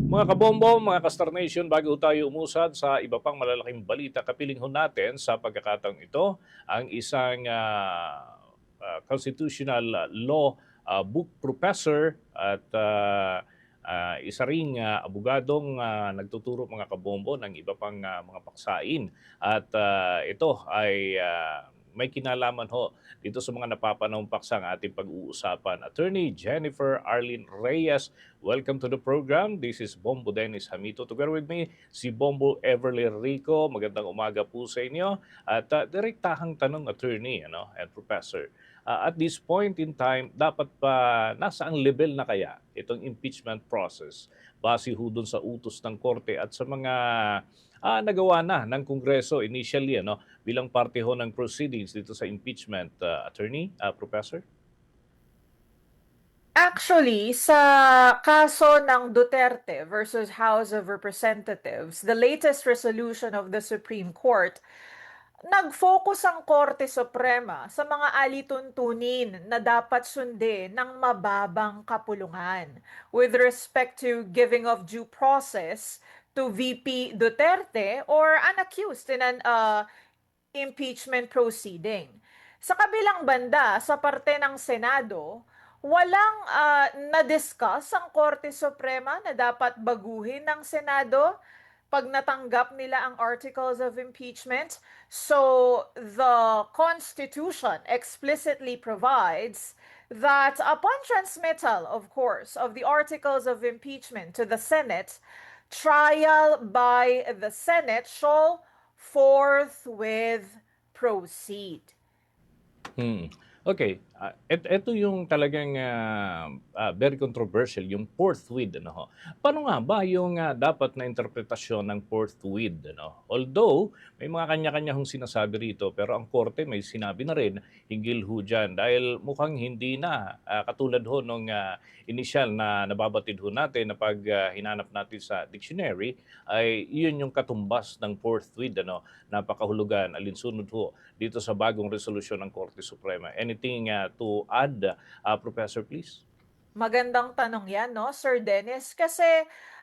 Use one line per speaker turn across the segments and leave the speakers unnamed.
Mga kabombo, mga Kastar Nation, bago tayo umusad sa iba pang malalaking balita, kapiling ho natin sa pagkakataong ito ang isang constitutional law book professor at isa ring abogadong nagtuturo mga kabombo ng iba pang mga paksain. At ito ay may kinalaman ho dito sa mga napapanahong paksa ang ating pag-uusapan. Attorney Jennifer Arlene Reyes, welcome to the program. This is Bombo Dennis Hamito. Together with me, si Bombo Everly Rico. Magandang umaga po sa inyo. At direktahang tanong, attorney and professor. At this point in time, dapat pa nasa ang level na kaya itong impeachment process base ho dun sa utos ng korte at sa mga nagawa na ng Kongreso initially bilang parte ho ng proceedings dito sa impeachment, attorney, professor?
Actually, sa kaso ng Duterte versus House of Representatives, the latest resolution of the Supreme Court, nag-focus ang Korte Suprema sa mga alituntunin na dapat sundin ng mababang kapulungan with respect to giving of due process to VP Duterte or an accused in an impeachment proceeding. Sa kabilang banda, sa parte ng Senado, walang na-discuss ang Korte Suprema na dapat baguhin ng Senado pag natanggap nila ang articles of impeachment. So, the Constitution explicitly provides that upon transmittal, of course, of the articles of impeachment to the Senate, trial by the Senate shall forthwith proceed.
Hmm. Okay, ito yung talagang very controversial, yung forthwith. Ano ho. Paano nga ba yung dapat na interpretasyon ng forthwith? Although, may mga kanya-kanya hong sinasabi rito, pero ang korte may sinabi na rin hinggil ho dyan. Dahil mukhang hindi na, katulad ho nung initial na nababatid ho natin na pag hinanap natin sa dictionary, ay yun yung katumbas ng forthwith. Napakahulugan, alinsunod ho dito sa bagong resolusyon ng Korte Suprema. Anything to add, Professor, please?
Magandang tanong yan, no, Sir Dennis? Kasi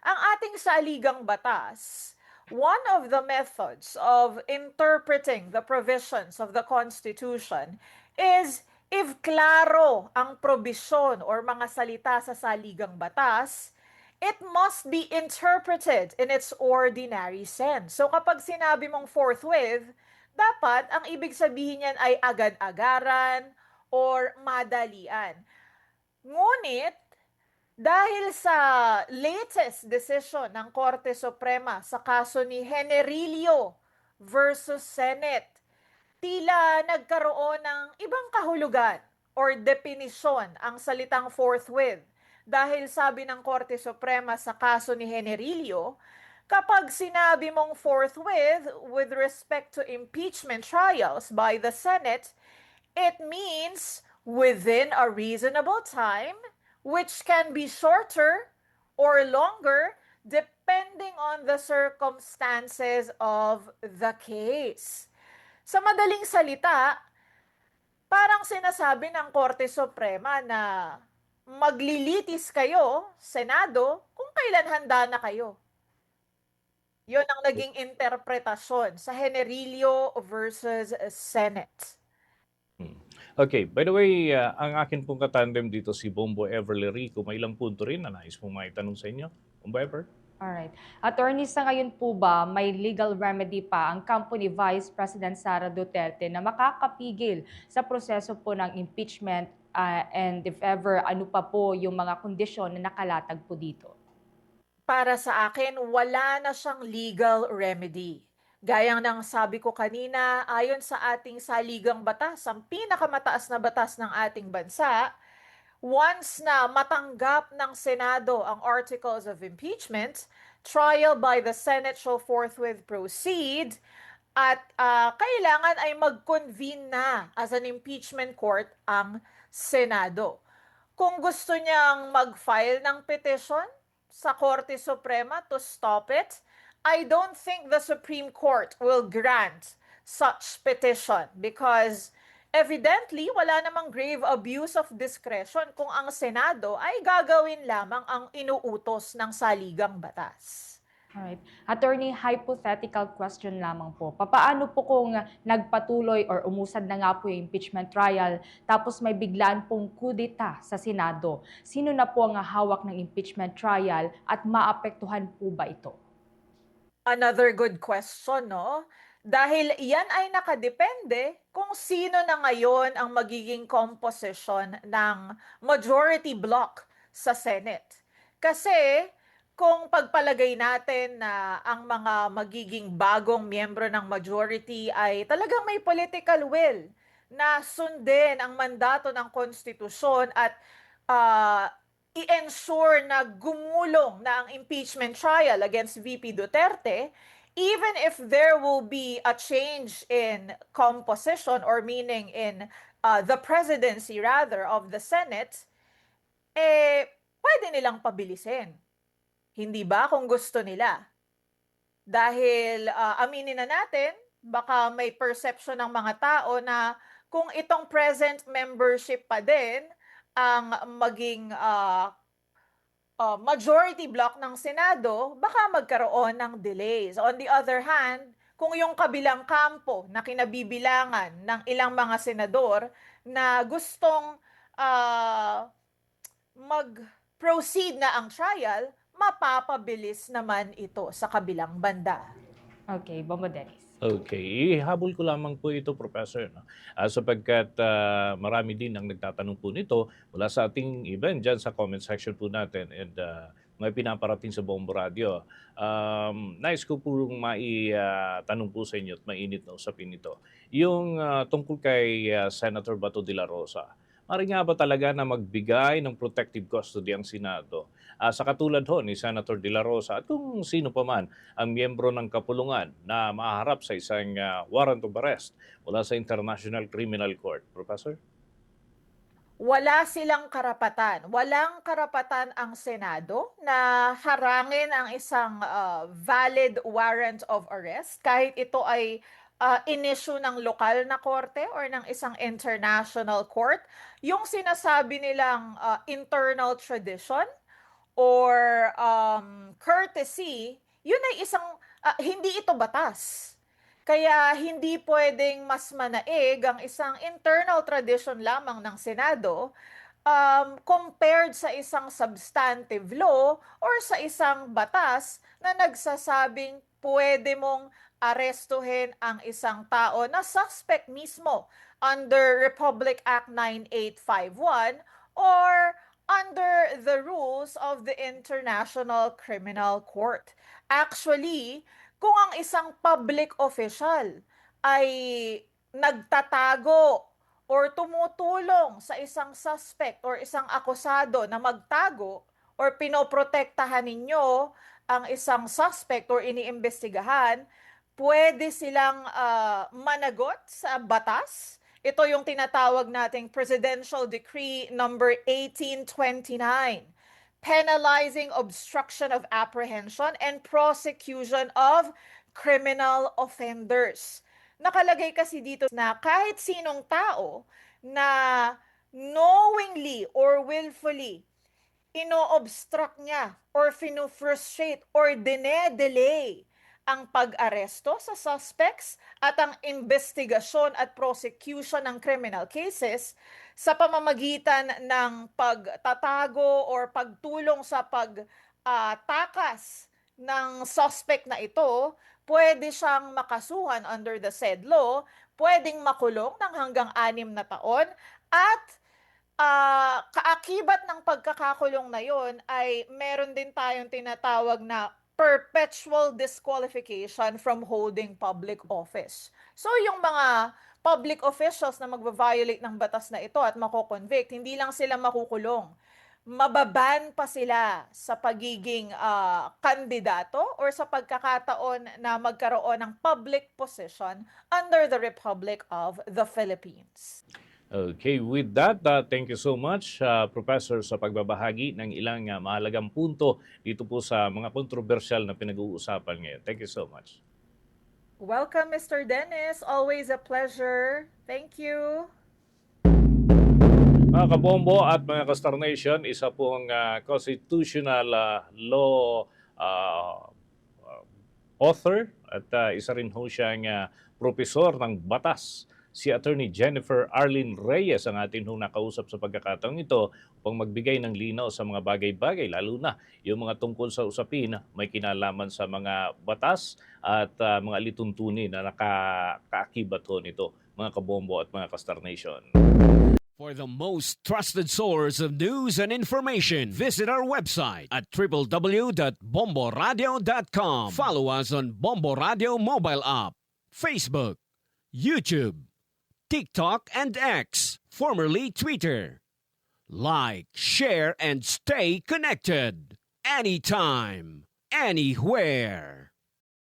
ang ating saligang batas, one of the methods of interpreting the provisions of the Constitution is if klaro ang probisyon or mga salita sa saligang batas, it must be interpreted in its ordinary sense. So kapag sinabi mong forthwith, dapat ang ibig sabihin niyan ay agad-agaran or madalian. Ngunit, dahil sa latest decision ng Korte Suprema sa kaso ni Generilio versus Senate, tila nagkaroon ng ibang kahulugan or definisyon ang salitang forthwith. Dahil sabi ng Korte Suprema sa kaso ni Generilio, kapag sinabi mong forthwith with respect to impeachment trials by the Senate, it means within a reasonable time, which can be shorter or longer depending on the circumstances of the case. Sa madaling salita, parang sinasabi ng Korte Suprema na maglilitis kayo, Senado, kung kailan handa na kayo. Yon ang naging interpretasyon sa Generilio versus Senate.
Okay, by the way, ang akin pong katandem dito si Bombo Everly Rico. May ilang punto rin na nais pong maitanong sa inyo. Bombo Ever?
Alright. Attorney, sa ngayon po ba may legal remedy pa ang kampo ni Vice President Sara Duterte na makakapigil sa proseso po ng impeachment and if ever, ano pa po yung mga kondisyon na nakalatag po dito?
Para sa akin, wala na siyang legal remedy. Gaya ng sabi ko kanina, ayon sa ating saligang batas, ang pinakamataas na batas ng ating bansa, once na matanggap ng Senado ang articles of impeachment, trial by the Senate shall forthwith proceed, at kailangan ay mag-convene na as an impeachment court ang Senado. Kung gusto niyang mag-file ng petition sa Korte Suprema to stop it, I don't think the Supreme Court will grant such petition because evidently, wala namang grave abuse of discretion kung ang Senado ay gagawin lamang ang inuutos ng saligang batas.
Alright. Attorney, hypothetical question lamang po. Papaano po kung nagpatuloy or umusad na nga po yung impeachment trial tapos may biglaan pong kudeta sa Senado? Sino na po ang hawak ng impeachment trial at maapektuhan po ba ito?
Another good question, no? Dahil yan ay nakadepende kung sino na ngayon ang magiging composition ng majority block sa Senate. Kasi kung pagpalagay natin na ang mga magiging bagong miyembro ng majority ay talagang may political will na sundin ang mandato ng konstitusyon at ah, i-ensure na gumulong na ang impeachment trial against VP Duterte, even if there will be a change in composition or meaning in the presidency rather of the Senate, pwede nilang pabilisin. Hindi ba kung gusto nila? Dahil aminin na natin, baka may perception ng mga tao na kung itong present membership pa din ang maging majority block ng Senado, baka magkaroon ng delays. On the other hand, kung yung kabilang kampo na kinabibilangan ng ilang mga senador na gustong mag-proceed na ang trial, mapapabilis naman ito sa kabilang banda.
Okay, Bongo Dennis.
Okay, ihabol ko lamang po ito, Professor, no? Sapagkat marami din ang nagtatanong po nito mula sa ating event dyan sa comment section po natin and may pinaparating sa Bombo Radio. Nais ko po tanong po sa inyo at mainit na usapin ito. Yung tungkol kay Senator Bato de la Rosa. Mari nga ba talaga na magbigay ng protective custody ang Senado? Sa katulad ho ni Senator De La Rosa at kung sino pa man ang miyembro ng kapulungan na maharap sa isang warrant of arrest mula sa International Criminal Court. Professor?
Wala silang karapatan. Walang karapatan ang Senado na harangin ang isang valid warrant of arrest kahit ito ay in-issue ng lokal na korte or ng isang international court. Yung sinasabi nilang internal tradition or courtesy, yun ay isang, hindi ito batas. Kaya hindi pwedeng mas manaig ang isang internal tradition lamang ng Senado compared sa isang substantive law or sa isang batas na nagsasabing pwede mong arestuhin ang isang tao na suspect mismo under Republic Act 9851 or under the rules of the International Criminal Court. Actually, kung ang isang public official ay nagtatago or tumutulong sa isang suspect or isang akusado na magtago or pinoprotektahan ninyo ang isang suspect or iniimbestigahan, pwede silang managot sa batas. Ito yung tinatawag nating Presidential Decree number 1829, penalizing obstruction of apprehension and prosecution of criminal offenders. Nakalagay kasi dito na kahit sinong tao na knowingly or willfully ino-obstruct niya or finu-frustrate or dine-delay ang pag-aresto sa suspects at ang investigasyon at prosecution ng criminal cases sa pamamagitan ng pagtatago or pagtulong sa pagtakas ng suspect na ito, pwede siyang makasuhan under the said law, pwedeng makulong ng hanggang 6 na taon at kaakibat ng pagkakakulong na yon ay meron din tayong tinatawag na perpetual disqualification from holding public office. So yung mga public officials na magva-violate ng batas na ito at mako-convict, hindi lang sila makukulong. Mababan pa sila sa pagiging kandidato or sa pagkakataon na magkaroon ng public position under the Republic of the Philippines.
Okay, with that, thank you so much, Professor, sa pagbabahagi ng ilang mahalagang punto dito po sa mga kontrobersyal na pinag-uusapan ngayon. Thank you so much.
Welcome, Mr. Dennis. Always a pleasure. Thank you.
Mga kabombo at mga Kastar Nation, isa pong constitutional law author at isa rin ho siyang propesor ng batas. Si Attorney Jennifer Arlene Reyes ang atin ho nakausap sa pagkakataong ito upang magbigay ng linaw sa mga bagay-bagay, lalo na yung mga tungkol sa usapin may kinalaman sa mga batas at mga lituntunin na nakaakibat ho nito, mga kabombo at mga Kastar Nation.
For the most trusted source of news and information, visit our website at www.bomboradio.com. Follow us on Bombo Radio mobile app, Facebook, YouTube, TikTok, and X, formerly Twitter. Like, share, and stay connected. Anytime, anywhere.